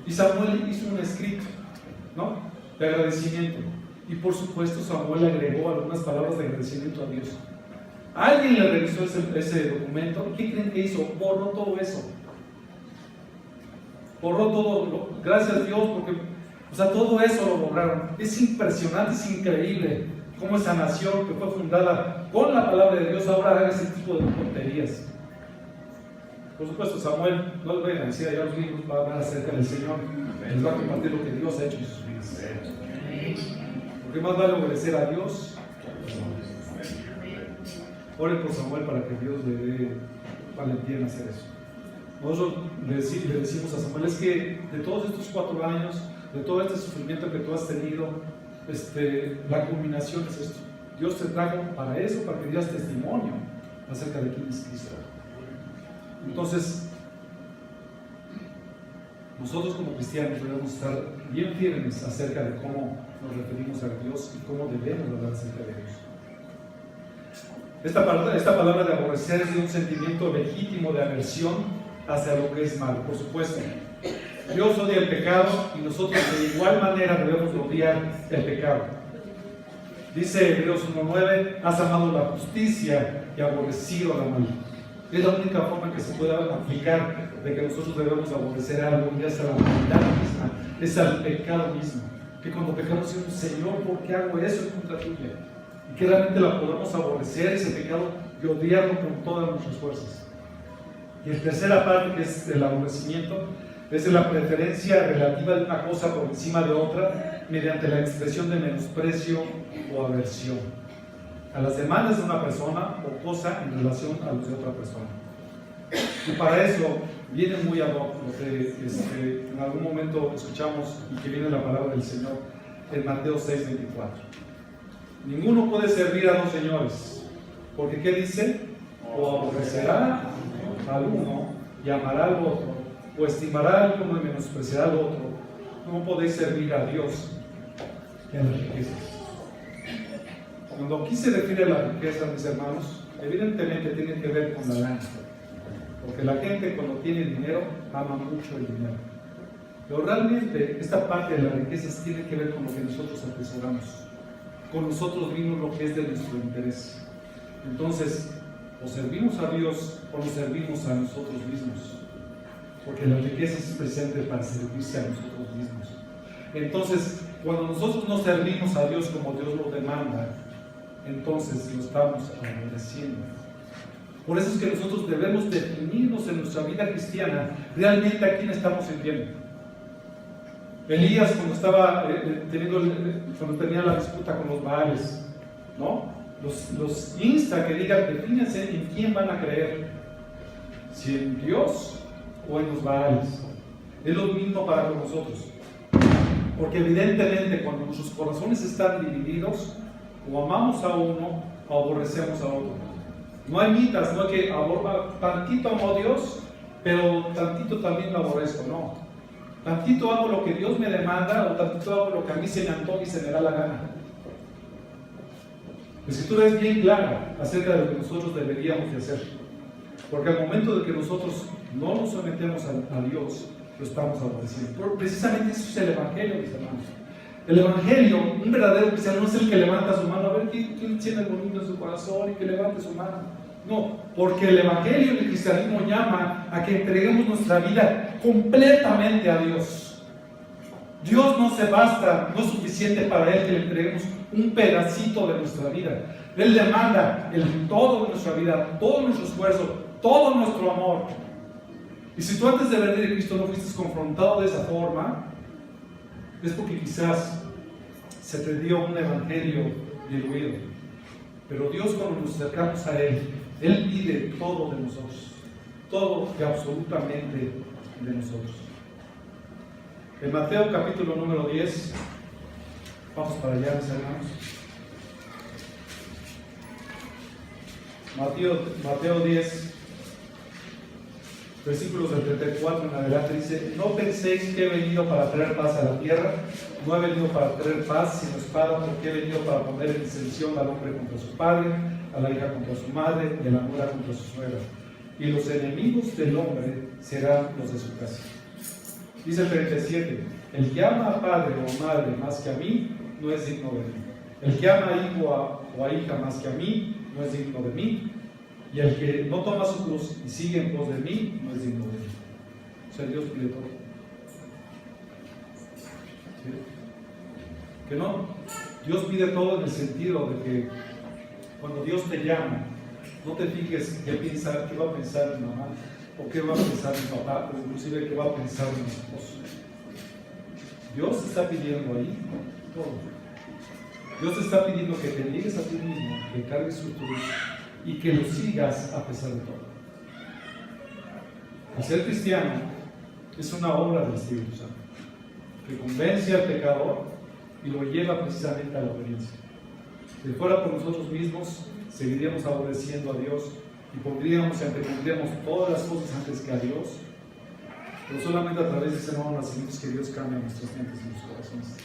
Y Samuel hizo un escrito, ¿no?, de agradecimiento. Y por supuesto Samuel agregó algunas palabras de agradecimiento a Dios. Alguien le revisó ese documento. ¿Qué creen que hizo? Borró todo eso. Borró todo. Gracias a Dios, porque todo eso lo borraron. Es impresionante, es increíble cómo esa nación que fue fundada con la palabra de Dios ahora haga ese tipo de tonterías. Por supuesto, Samuel no les voy a decir allá los libros, va a hablar acerca del Señor, les va a compartir lo que Dios ha hecho en sus vidas. Porque más vale obedecer a Dios. Ore por Samuel para que Dios le dé valentía en hacer eso. Nosotros le decimos a Samuel, es que de todos estos 4 años, de todo este sufrimiento que tú has tenido, la culminación es esto. Dios te trajo para eso, para que dieras testimonio acerca de quién es Cristo. Entonces, nosotros como cristianos debemos estar bien firmes acerca de cómo nos referimos a Dios y cómo debemos hablar acerca de Dios. Esta palabra de aborrecer es de un sentimiento legítimo de aversión hacia lo que es malo, por supuesto. Dios odia el pecado y nosotros de igual manera debemos odiar el pecado. Dice Hebreos 1:9, has amado la justicia y aborrecido la maldad. Es la única forma en que se pueda aplicar de que nosotros debemos aborrecer algo, ya sea la maldad misma, es al pecado mismo. Que cuando pecamos decimos, Señor, ¿por qué hago eso en contra tuya? Y que realmente la podamos aborrecer, ese pecado, y odiarlo con todas nuestras fuerzas. Y la tercera parte, que es el aborrecimiento, es la preferencia relativa de una cosa por encima de otra, mediante la expresión de menosprecio o aversión a las demandas de una persona o cosa en relación a los de otra persona. Y para eso viene muy ad hoc lo que en algún momento escuchamos y que viene la palabra del Señor en Mateo 6:24. Ninguno puede servir a 2 señores, porque ¿qué dice? O aborrecerá al uno y amará al otro, o estimará al uno y menospreciará al otro. No podéis servir a Dios y a las riquezas. Cuando aquí se refiere a la riqueza, mis hermanos, evidentemente tiene que ver con la lana. Porque la gente cuando tiene dinero, ama mucho el dinero. Pero realmente esta parte de las riquezas tiene que ver con lo que nosotros atesoramos. Con nosotros mismos lo que es de nuestro interés. Entonces, o servimos a Dios o nos servimos a nosotros mismos. Porque la riqueza es presente para servirse a nosotros mismos. Entonces, cuando nosotros no servimos a Dios como Dios lo demanda, entonces lo estamos obedeciendo. Por eso es que nosotros debemos definirnos en nuestra vida cristiana realmente a quién estamos sirviendo. Elías cuando tenía la disputa con los Baales, ¿no? Los insta que digan, defínense en quién van a creer, si en Dios o en los Baales. Es lo mismo para nosotros, porque evidentemente cuando nuestros corazones están divididos, o amamos a uno o aborrecemos a otro. No hay mitas, no hay que tantito amo a Dios, pero tantito también lo aborrezco, no. Tantito hago lo que Dios me demanda o tantito hago lo que a mí se me antoja y se me da la gana. La Escritura es bien clara acerca de lo que nosotros deberíamos de hacer, porque al momento de que nosotros no nos sometemos a Dios, lo estamos aborreciendo. Precisamente eso es el Evangelio, mis hermanos. El Evangelio, un verdadero cristiano, no es el que levanta su mano, a ver quién tiene el volumen en su corazón y que levante su mano. No, porque el Evangelio del cristianismo llama a que entreguemos nuestra vida completamente a Dios. Dios no se basta, no es suficiente para Él que le entreguemos un pedacito de nuestra vida. Él demanda todo de nuestra vida, todo nuestro esfuerzo, todo nuestro amor. Y si tú antes de venir a Cristo no fuiste confrontado de esa forma, es porque quizás se te dio un evangelio diluido. Pero Dios, cuando nos acercamos a Él pide todo de nosotros, todo y absolutamente de nosotros. En Mateo capítulo número 10, Vamos para allá, mis hermanos. Mateo 10, versículos del 34 en adelante, dice: no penséis que he venido para traer paz a la tierra. No he venido para traer paz sino espada, porque he venido para poner en disensión al hombre contra su padre, a la hija contra su madre, y a la nuera contra su suegra. Y los enemigos del hombre serán los de su casa. Dice el 37: el que ama a padre o a madre más que a mí, no es digno de mí. El que ama a hijo o a hija más que a mí, no es digno de mí. Y el que no toma su cruz y sigue en pos de mí, no es digno de mí. O sea, Dios pide todo. ¿Sí? Que no, Dios pide todo en el sentido de que cuando Dios te llama, no te fijes qué va a pensar mi mamá, o qué va a pensar mi papá, o inclusive qué va a pensar mi esposo. Dios está pidiendo ahí todo. Dios te está pidiendo que te niegues a ti mismo, que cargues su cruz y que lo sigas a pesar de todo. El ser cristiano es una obra del Espíritu Santo, que convence al pecador y lo lleva precisamente a la obediencia. Si fuera por nosotros mismos, seguiríamos aborreciendo a Dios y antepondríamos todas las cosas antes que a Dios, pero solamente a través de ese nuevo nacimiento es que Dios cambia nuestras mentes y nuestros corazones.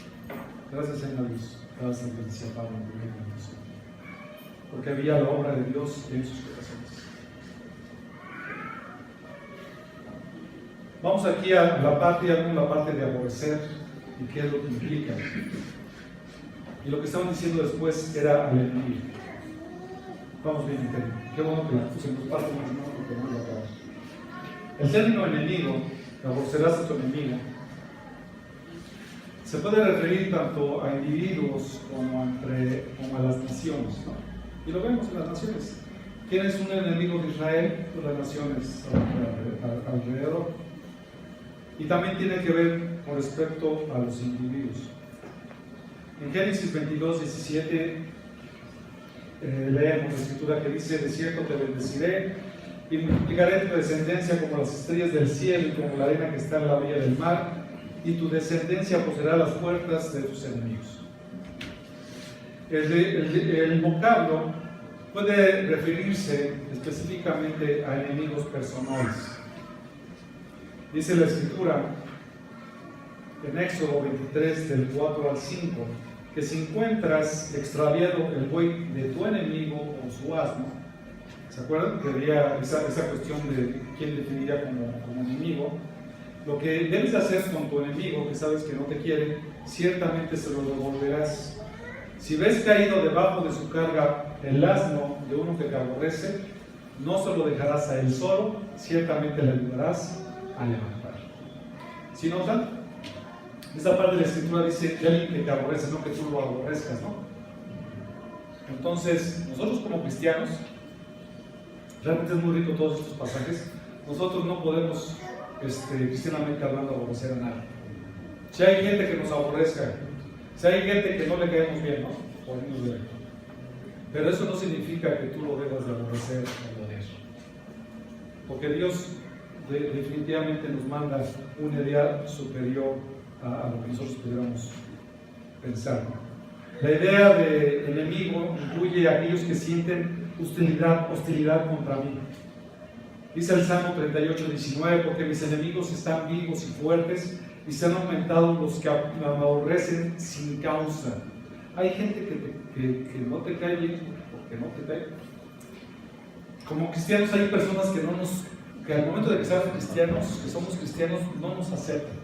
Gracias, Señor Dios. Gracias, Señor, decía Pablo en el libro de Dios. Porque había la obra de Dios en sus corazones. Vamos aquí a la parte de aborrecer y qué es lo que implica. Y lo que estaban diciendo después era al enemigo. Vamos bien, entero. Qué bueno que la puse en dos partes, no, porque no voy a acabar. El término enemigo, aborrecerás a tu enemigo, se puede referir tanto a individuos como a las naciones, ¿no? Y lo vemos en las naciones. ¿Quién es un enemigo de Israel? Pues las naciones alrededor. Y también tiene que ver con respecto a los individuos. En Génesis 22, 17 leemos la escritura que dice: de cierto te bendeciré y multiplicaré tu descendencia como las estrellas del cielo y como la arena que está en la orilla del mar, y tu descendencia poseerá las puertas de tus enemigos. El vocablo puede referirse específicamente a enemigos personales. Dice la escritura en Éxodo 23 del 4 al 5 que si encuentras extraviado el buey de tu enemigo o su asno, ¿se acuerdan? Que había esa cuestión de quién definiría como enemigo. Lo que debes hacer con tu enemigo, que sabes que no te quiere, ciertamente se lo devolverás. Si ves caído debajo de su carga el asno de uno que te aborrece, no se lo dejarás a él solo, ciertamente le ayudarás a levantar. ¿Sí notan? Esa parte de la escritura dice que alguien que te aborrece, no que tú lo aborrezcas, ¿no? Entonces, nosotros como cristianos, realmente es muy rico todos estos pasajes. Nosotros no podemos, cristianamente hablando, aborrecer a nadie. Si hay gente que nos aborrezca, si hay gente que no le caemos bien, ¿no? Podemos ver. Pero eso no significa que tú lo debas de aborrecer o odiar. Porque Dios definitivamente nos manda un ideal superior a lo que nosotros pudiéramos pensar. La idea de enemigo incluye a aquellos que sienten hostilidad contra mí. Dice el Salmo 38, 19: porque mis enemigos están vivos y fuertes y se han aumentado los que me aborrecen sin causa. Hay gente que no te cae bien porque no te cae. Como cristianos hay personas que al momento de que somos cristianos, no nos aceptan,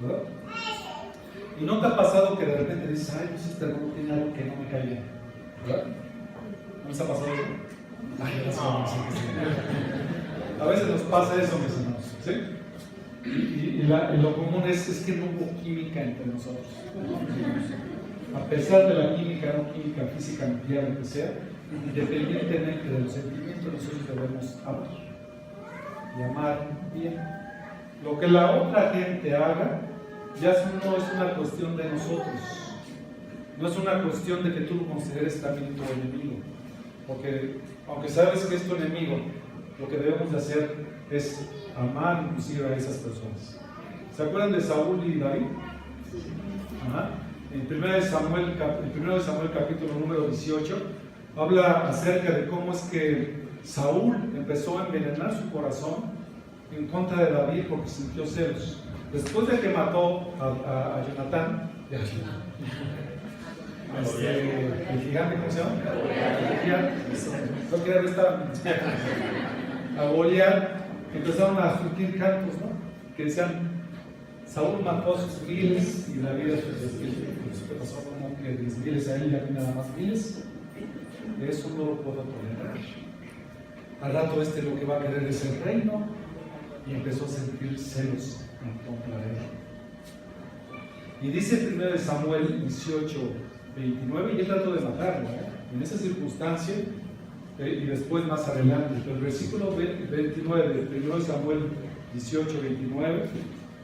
¿verdad? ¿Y no te ha pasado que de repente dices: ay, pues este hermano tiene algo que no me cae bien? ¿Verdad? ¿No les ha pasado eso? Ay, a veces nos pasa eso, mis hermanos, ¿sí? Y lo común es que no hubo química entre nosotros. A pesar de la química, no química física, nuclear, lo que sea, independientemente de los sentimientos, nosotros debemos hablar y amar bien. Lo que la otra gente haga ya no es una cuestión de nosotros, no es una cuestión de que tú lo consideres también tu enemigo, porque aunque sabes que es tu enemigo, lo que debemos de hacer es amar inclusive a esas personas. ¿Se acuerdan de Saúl y David? Ajá. En 1 de Samuel capítulo número 18, habla acerca de cómo es que Saúl empezó a envenenar su corazón en contra de David porque sintió celos. Después de que mató a Jonatán, el gigante, ¿cómo se llama? A Goliat, empezaron a surgir cantos, ¿no? Que decían: Saúl mató a sus miles y David a sus 10,000. ¿Qué pasó? Como que 10,000 a él y a mí nada más miles. Eso no lo puedo tolerar. Al rato lo que va a querer es el reino, y empezó a sentir celos en contra de él. Y dice 1 de Samuel 18, 29, y él trató de matarlo, en esa circunstancia, y después más adelante. Pero el versículo 29 de 1 de Samuel 18, 29,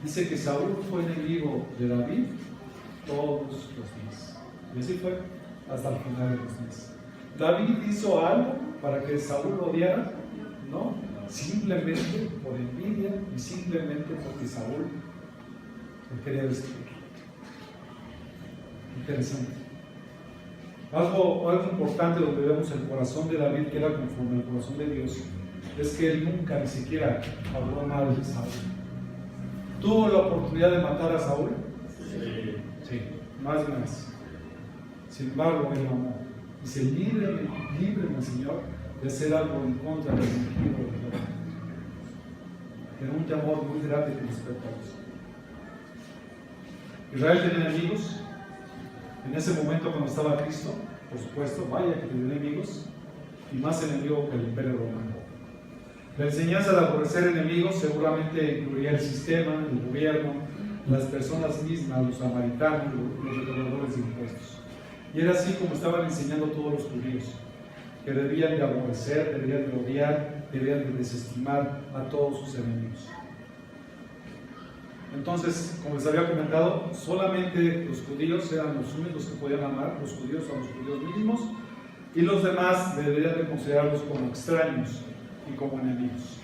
dice que Saúl fue enemigo de David todos los días. Y así fue hasta el final de los días. ¿David hizo algo para que Saúl lo odiara? No, simplemente por envidia y simplemente porque Saúl lo quería destruir. Interesante. Algo importante donde vemos el corazón de David, que era conforme al corazón de Dios, es que él nunca ni siquiera habló mal de Saúl. ¿Tuvo la oportunidad de matar a Saúl? Sí, más de más. Sin embargo, él amó. Dice: líbreme, Señor, de hacer algo en contra del ungido de Jehová. Era un temor muy grande con respecto a eso. Israel tenía enemigos. En ese momento, cuando estaba Cristo, por supuesto, vaya que tenía enemigos, y más enemigo que el Imperio Romano. La enseñanza de aborrecer enemigos seguramente incluía el sistema, el gobierno, las personas mismas, los samaritanos, los recaudadores de impuestos. Y era así como estaban enseñando todos los judíos, que debían de aborrecer, debían de odiar, debían de desestimar a todos sus enemigos. Entonces, como les había comentado, solamente los judíos eran los únicos que podían amar, los judíos a los judíos mismos, y los demás deberían de considerarlos como extraños y como enemigos.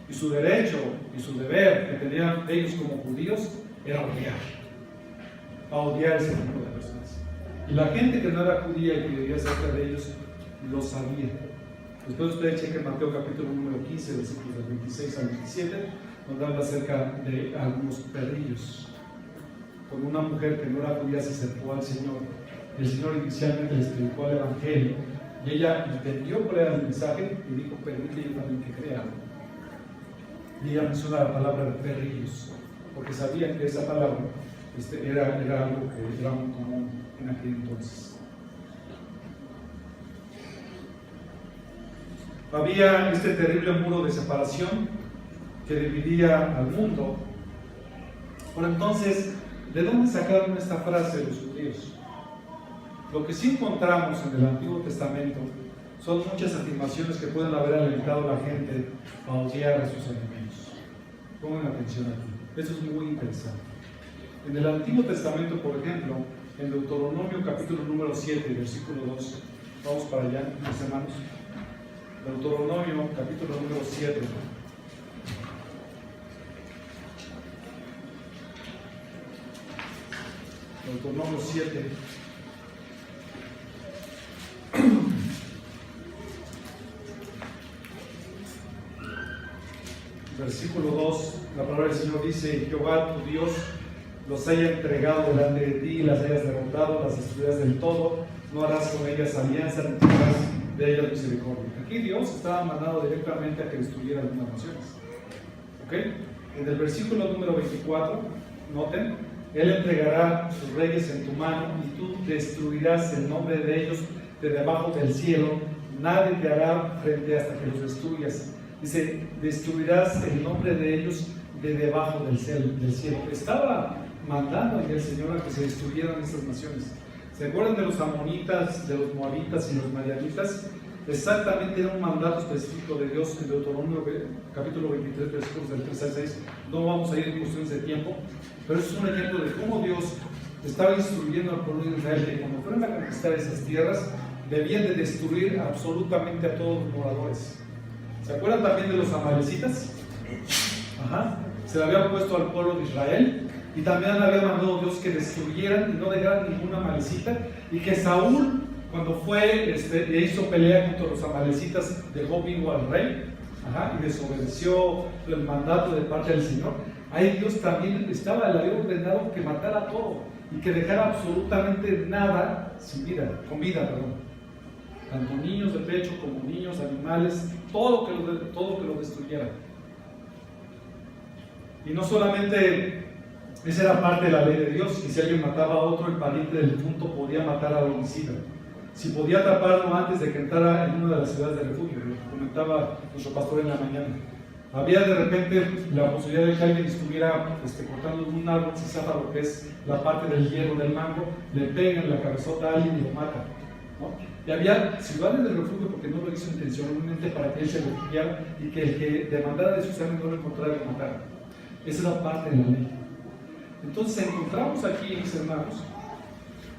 Y su derecho y su deber que tenían ellos como judíos era odiar ese tipo de personas. Y la gente que no era judía y que vivía cerca de ellos lo sabía. Después ustedes chequen Mateo capítulo número 15, versículos del 26 al 27, donde habla acerca de algunos perrillos. Con una mujer que no era judía se acercó al Señor. El Señor inicialmente les predicó el Evangelio, y ella entendió cuál era el mensaje y dijo: permite yo también que crea. Y ella menciona la palabra de perrillos, porque sabían que esa palabra era algo que era muy común en aquel entonces. Había este terrible muro de separación que dividía al mundo. Por entonces, ¿de dónde sacaron esta frase de los judíos? Lo que sí encontramos en el Antiguo Testamento son muchas afirmaciones que pueden haber alentado a la gente a odiar a sus enemigos. Pongan atención aquí, eso es muy interesante. En el Antiguo Testamento, por ejemplo, en Deuteronomio capítulo número 7, versículo 12, vamos para allá, mis hermanos. Deuteronomio capítulo número 7. Deuteronomio 7. Versículo 2, la palabra del Señor dice: Jehová tu Dios los haya entregado delante de ti, las hayas derrotado, las destruirás del todo, no harás con ellas alianza, ni tendrás de ellas misericordia. Aquí Dios estaba mandado directamente a que destruyera algunas naciones. ¿Ok? En el versículo número 24, noten: Él entregará sus reyes en tu mano y tú destruirás el nombre de ellos de debajo del cielo, nadie te hará frente hasta que los destruyas. Dice: destruirás el nombre de ellos de debajo del cielo. Estaba mandando ahí el Señor a que se destruyeran estas naciones. ¿Se acuerdan de los amonitas, de los moabitas y los madianitas? Exactamente era un mandato específico de Dios en Deuteronomio capítulo 23, versículos del 3 al 6. No vamos a ir en cuestiones de tiempo, pero eso es un ejemplo de cómo Dios estaba instruyendo al pueblo de Israel que cuando fueran a conquistar esas tierras debían de destruir absolutamente a todos los moradores. ¿Se acuerdan también de los amalecitas? se le había puesto al pueblo de Israel, y también le había mandado Dios que destruyeran y no dejaran ninguna amalecita, y que Saúl, cuando fue, le hizo pelea contra los amalecitas, dejó vivo al rey, y desobedeció el mandato de parte del Señor. Ahí Dios también le había ordenado que matara todo y que dejara absolutamente nada sin vida, con vida, tanto niños de pecho como niños, animales, todo que lo destruyera. Y no solamente esa era parte de la ley de Dios, que si alguien mataba a otro, el pariente del difunto podía matar al homicida. Si podía atraparlo antes de que entrara en una de las ciudades de refugio, lo que comentaba nuestro pastor en la mañana. Había de repente la posibilidad de que alguien estuviera cortando un árbol, si sabe lo que es la parte del hierro del mango, le pegan la cabezota a alguien y lo matan, ¿no? Y había ciudades de refugio porque no lo hizo intencionalmente para que él se refugiara y que el que demandara de su sangre no lo encontrara y lo matara. Esa era parte de la ley. Entonces encontramos aquí, mis hermanos,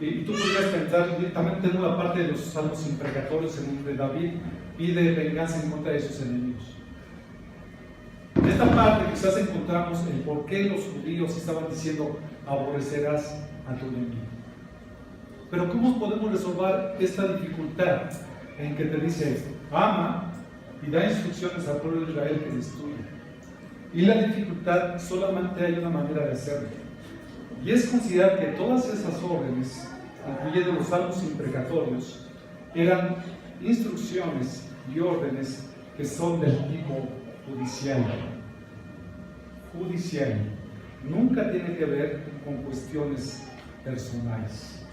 y tú podrías pensar, también tenemos la parte de los salmos imprecatorios en donde David pide venganza en contra de sus enemigos. En esta parte quizás encontramos el por qué los judíos estaban diciendo aborrecerás a tu enemigo. Pero ¿cómo podemos resolver esta dificultad en que te dice ama y da instrucciones al pueblo de Israel que destruya? Y la dificultad solamente hay una manera de hacerlo, y es considerar que todas esas órdenes, incluyendo los salmos imprecatorios, eran instrucciones y órdenes que son del tipo judicial. Nunca tiene que ver con cuestiones personales.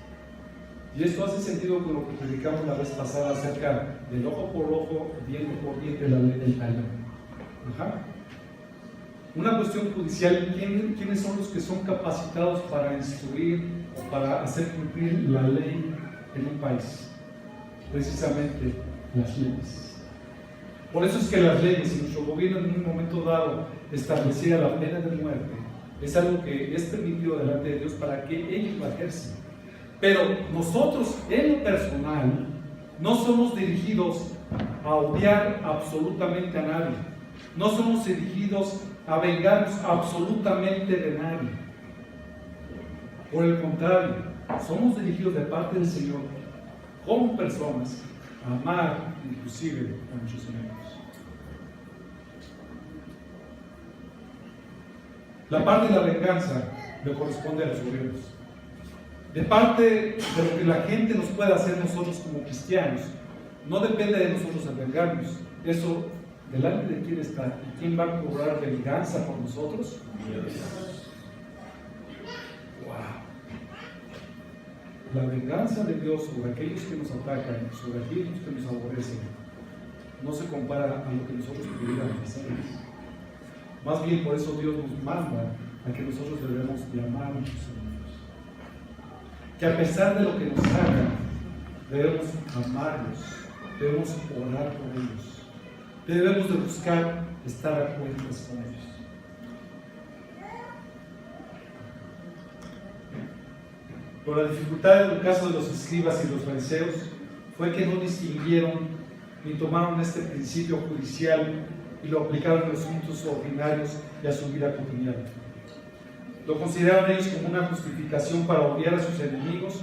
Y esto hace sentido con lo que predicamos la vez pasada acerca del ojo por ojo, diente por diente, la ley del talón. Una cuestión judicial, ¿quiénes son los que son capacitados para instruir o para hacer cumplir la ley en un país? Precisamente las leyes. Por eso es que las leyes, si nuestro gobierno en un momento dado estableciera la pena de muerte, es algo que es permitido delante de Dios para que ellos lo ejerzan. Pero nosotros, en lo personal, no somos dirigidos a odiar absolutamente a nadie. No somos dirigidos a vengarnos absolutamente de nadie. Por el contrario, somos dirigidos de parte del Señor, como personas, a amar inclusive a nuestros enemigos. La parte de la venganza le corresponde a los gobiernos. De parte de lo que la gente nos pueda hacer nosotros como cristianos, no depende de nosotros el vengarnos. Eso, delante de quién está y quién va a cobrar venganza por nosotros. Wow. La venganza de Dios sobre aquellos que nos atacan, sobre aquellos que nos aborrecen, no se compara a lo que nosotros pudiéramos hacer. Más bien, por eso Dios nos manda a que nosotros debemos de amar a nuestros enemigos. Que a pesar de lo que nos hagan, debemos amarlos, debemos orar por ellos, debemos de buscar estar a cuentas con ellos. Pero la dificultad en el caso de los escribas y los fariseos fue que no distinguieron ni tomaron este principio judicial y lo aplicaron a los asuntos ordinarios y a su vida cotidiana. Lo consideraron ellos como una justificación para odiar a sus enemigos,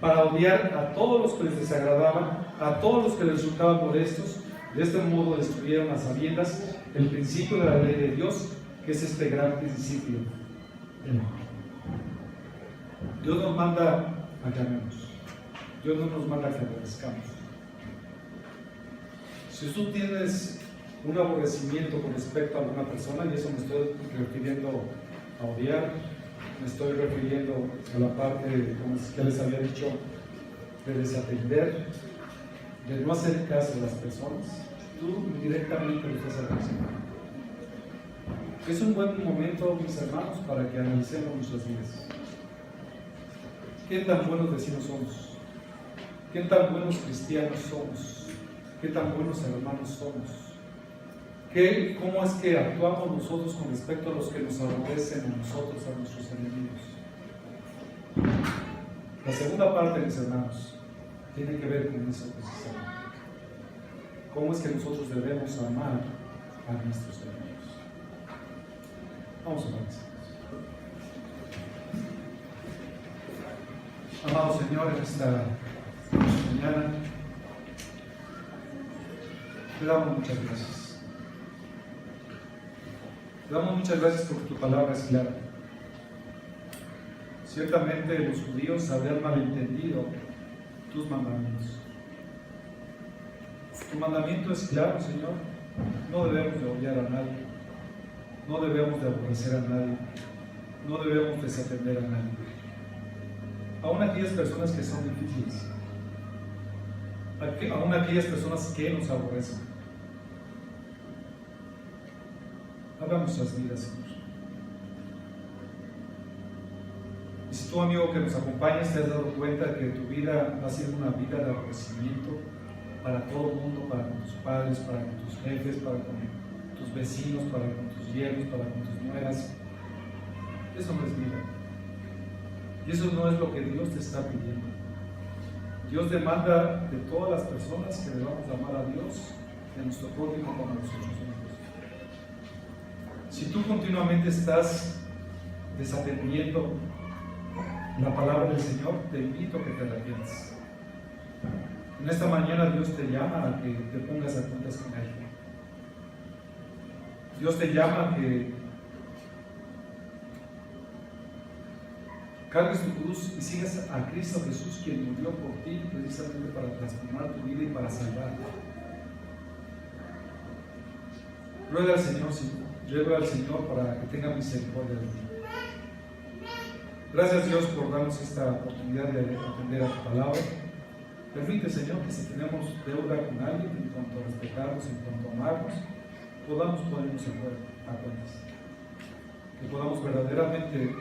para odiar a todos los que les desagradaban, a todos los que les resultaban molestos. De este modo destruyeron a sabiendas el principio de la ley de Dios, que es este gran principio del amor. Dios nos manda a que amemos. Dios no nos manda a que aborrezcamos. Si tú tienes un aborrecimiento con respecto a alguna persona, y eso me estoy refiriendo a odiar, me estoy refiriendo a la parte, como que les había dicho, de desatender, de no hacer caso a las personas, tú directamente lo estás haciendo. Es un buen momento, mis hermanos, para que analicemos nuestras vidas. ¿Qué tan buenos vecinos somos? ¿Qué tan buenos cristianos somos? ¿Qué tan buenos hermanos somos? ¿Cómo es que actuamos nosotros con respecto a los que nos aborrecen a nosotros, a nuestros enemigos? La segunda parte, mis hermanos, tiene que ver con eso precisamente. ¿Cómo es que nosotros debemos amar a nuestros enemigos? Vamos a orar. Amado Señor, en esta mañana te damos muchas gracias. Te damos muchas gracias porque tu palabra es clara. Ciertamente los judíos habrían malentendido tus mandamientos. Tu mandamiento es claro, Señor. No debemos de odiar a nadie. No debemos de aborrecer a nadie. No debemos desatender a nadie. Aún aquellas personas que son difíciles. Aún aquellas personas que nos aborrecen. Habla nuestras vidas, Señor. Y si tú, amigo que nos acompañas, te has dado cuenta que tu vida ha sido una vida de aborrecimiento para todo el mundo, para con tus padres, para con tus jefes, para con tus vecinos, para con tus yernos, para con tus nueras, eso no es vida. Y eso no es lo que Dios te está pidiendo. Dios demanda de todas las personas que debamos amar a Dios, de nuestro prójimo como nosotros mismos. Si tú continuamente estás desatendiendo la palabra del Señor, te invito a que te arrepientas. En esta mañana Dios te llama a que te pongas a cuentas con Él. Dios te llama a que cargues tu cruz y sigas a Cristo Jesús, quien murió por ti precisamente para transformar tu vida y para salvarte. Ruega al Señor para que tenga misericordia de ti. Gracias, Dios, por darnos esta oportunidad de atender a tu palabra. Permite, Señor, que si tenemos deuda con alguien en cuanto a respetarnos, en cuanto a amarnos, podamos ponernos a cuentas. Que podamos verdaderamente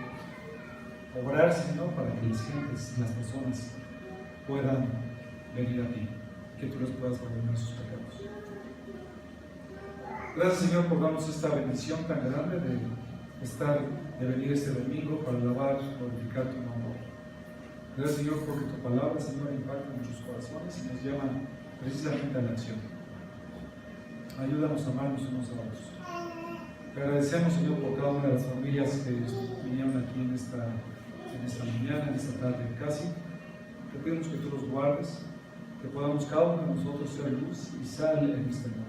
obrar, Señor, para que las gentes, las personas puedan venir a ti, que tú les puedas perdonar sus pecados. Gracias, Señor, por darnos esta bendición tan grande de venir este domingo para alabar, glorificar tu nombre. Gracias, Señor, porque tu palabra, Señor, impacta en nuestros corazones y nos llama precisamente a la acción. Ayúdanos a amarnos unos a otros. Te agradecemos, Señor, por cada una de las familias que vinieron aquí en esta mañana, en esta tarde casi. Te pedimos que tú los guardes, que podamos cada uno de nosotros ser luz y sal en este mundo.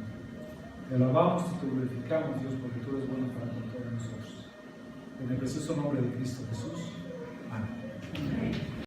Te alabamos y te glorificamos, Dios, porque tú eres bueno para con todos nosotros. En el precioso nombre de Cristo Jesús. Amén.